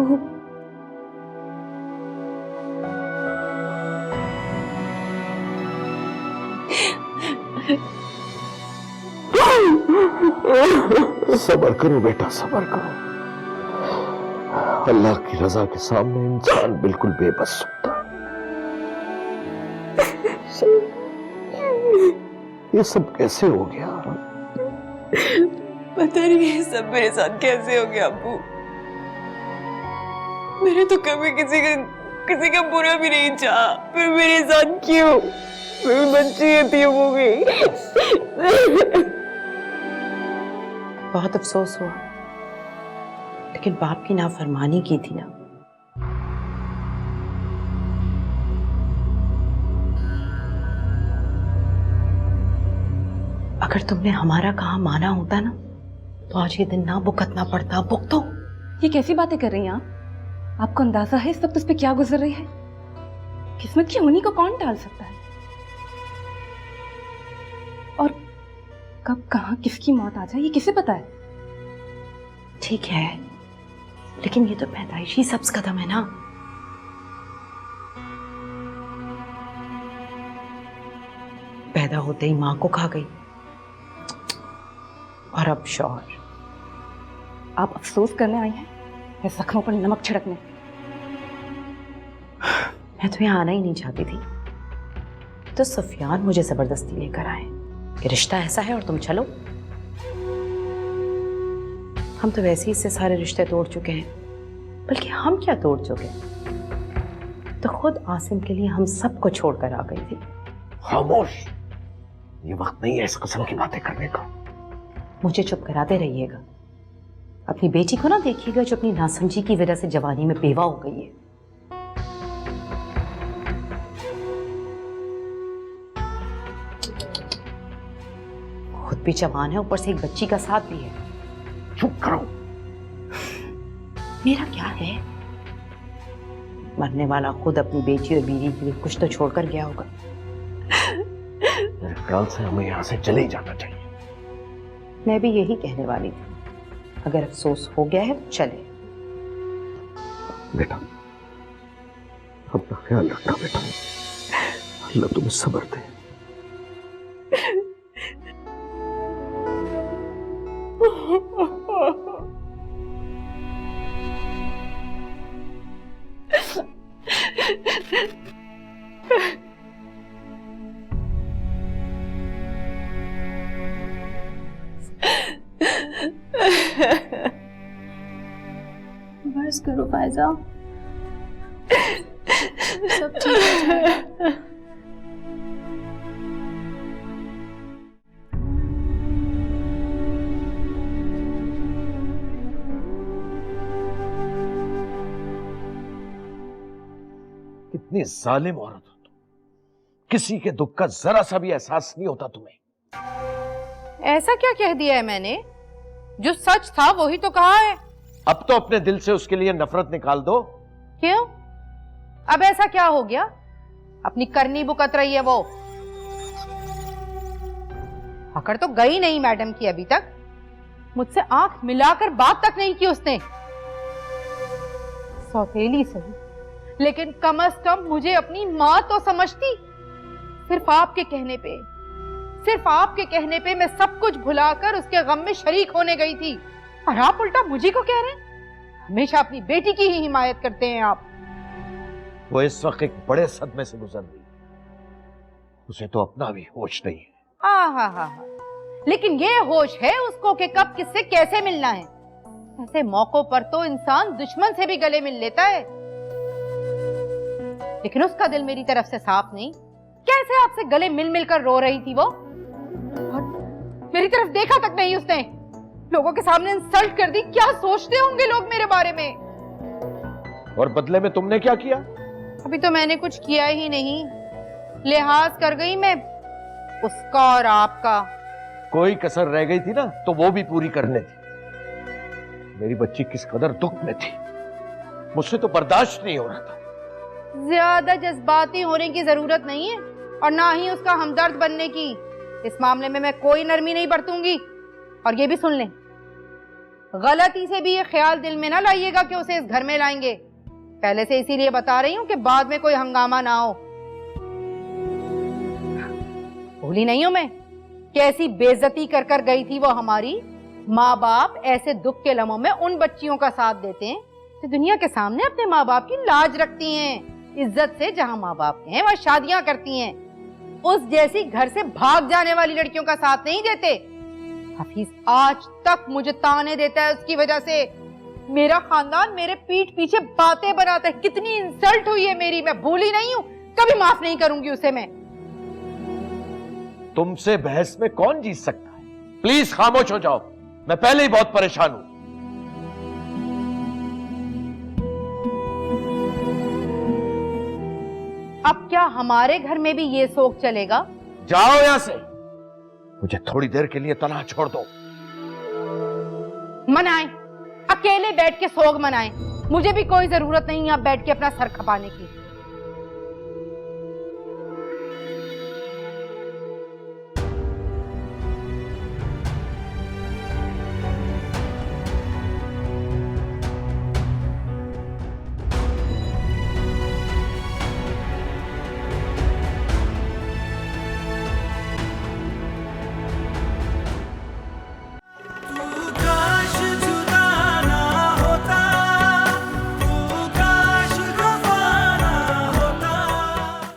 अबू। सब्र करो बेटा, सब्र करो। अल्लाह की रजा के सामने इंसान बिल्कुल बेबस होता है। ये सब कैसे हो गया? पता नहीं ये सब मेरे साथ कैसे हो गया अब्बू। मैंने तो कभी किसी का बुरा भी नहीं चाहा, फिर मेरे साथ क्यों? मेरी बच्ची यतीम हो गई। बहुत अफसोस हुआ, लेकिन बाप की नाफरमानी की थी ना। अगर तुमने हमारा कहा माना होता ना, तो आज ये दिन ना भुगतना पड़ता। भुगतो। ये कैसी बातें कर रही हैं आप? आपको अंदाजा है इस वक्त उस पर क्या गुजर रही है? किस्मत की होनी को कौन टाल सकता है? और कब कहां किसकी मौत आ जाए ये किसे पता है? ठीक है, लेकिन ये तो पैदाइशी सब्ज कदम है ना। पैदा होते ही मां को खा गई, और अब शौहर। आप अफसोस करने आई हैं या जख्मों पर नमक छिड़कने? मैं तो यहाँ आना ही नहीं चाहती थी, तो सुफियान मुझे जबरदस्ती लेकर आए कि रिश्ता ऐसा है और तुम चलो। हम तो वैसे ही इससे सारे रिश्ते तोड़ चुके हैं, बल्कि हम क्या तोड़ चुके हैं, तो खुद आसिम के लिए हम सबको छोड़कर आ गई थी। खामोश, ये वक्त नहीं है इस किस्म की बातें करने का। मुझे चुप कराते रहिएगा। अपनी बेटी को ना देखिएगा जो अपनी नासमझी की वजह से जवानी में बेवा हो गई है। खुद भी जवान है, ऊपर से एक बच्ची का साथ भी है। चुप करो। मेरा क्या है? मरने वाला खुद अपनी बेटी और बीवी के लिए कुछ तो छोड़कर गया होगा। मेरे ख्याल से हमें यहाँ से चले ही जाना चाहिए। मैं भी यही कहने वाली थी। अगर अफसोस हो गया है तो चले। बेटा, अपना ख्याल रखना बेटा। अल्लाह तुम्हें सब्र दे। बस करो फायजा, सब ठीक हो जाएगा। कितनी जालिम औरत हो तुम। किसी के दुख का जरा सा भी एहसास नहीं होता तुम्हें। ऐसा क्या कह दिया है मैंने? जो सच था वही तो कहा है। अब तो अपने दिल से उसके लिए नफरत निकाल दो। क्यों? अब ऐसा क्या हो गया? अपनी करनी बुकत रही है वो। अकड़ तो गई नहीं मैडम की अभी तक। मुझसे आंख मिलाकर बात तक नहीं की उसने। सौतेली सही, लेकिन कम से कम मुझे अपनी मां तो समझती। सिर्फ आपके कहने पे मैं सब कुछ भुलाकर उसके गम में शरीक होने गई थी, और आप उल्टा मुझे को कह रहे हैं। हमेशा अपनी बेटी की ही हिमायत करते हैं आप। वो इस वक्त एक बड़े सदमे से गुजर रही है। उसे तो अपना भी होश नहीं है। हा, लेकिन ये होश है उसको कि कब किससे कैसे मिलना है। ऐसे मौकों पर तो इंसान दुश्मन से भी गले मिल लेता है, लेकिन उसका दिल मेरी तरफ से साफ नहीं। कैसे आपसे गले मिल मिलकर रो रही थी वो, और मेरी तरफ देखा तक नहीं उसने। लोगों के सामने इंसल्ट कर दी। क्या सोचते होंगे लोग मेरे बारे में? और बदले में तुमने क्या किया? अभी तो मैंने कुछ किया ही नहीं। लिहाज कर गई मैं उसका और आपका। कोई कसर रह गई थी ना, तो वो भी पूरी करने थी। मेरी बच्ची किस कदर दुख में थी, मुझसे तो बर्दाश्त नहीं हो रहा था। ज्यादा जज्बाती होने की जरूरत नहीं है, और ना ही उसका हमदर्द बनने की। इस मामले में मैं कोई नरमी नहीं बरतूंगी। और ये भी सुन लें, गलती से भी ये ख्याल दिल में ना लाइएगा कि उसे इस घर में लाएंगे। पहले से इसीलिए बता रही हूँ कि बाद में कोई हंगामा ना हो। भूली नहीं हूं मैं कैसी बेइज्जती कर कर गई थी वो हमारी। माँ बाप ऐसे दुख के लम्हों में उन बच्चियों का साथ देते हैं जो दुनिया के सामने अपने माँ बाप की लाज रखती हैं। इज्जत से जहाँ माँ बाप हैं वह शादियां करती हैं। उस जैसी घर से भाग जाने वाली लड़कियों का साथ नहीं देते। हफीज आज तक मुझे ताने देता है उसकी वजह से। मेरा खानदान मेरे पीठ पीछे बातें बनाता है। कितनी इंसल्ट हुई है मेरी, मैं भूली नहीं हूँ, कभी माफ नहीं करूंगी उसे मैं। तुमसे बहस में कौन जीत सकता है? प्लीज खामोश हो जाओ, मैं पहले ही बहुत परेशान हूं। अब क्या हमारे घर में भी ये शौक चलेगा? जाओ यहां से, मुझे थोड़ी देर के लिए तनहा छोड़ दो। मनाएं, अकेले बैठ के सोग मनाएं। मुझे भी कोई जरूरत नहीं यहाँ बैठ के अपना सर खपाने की।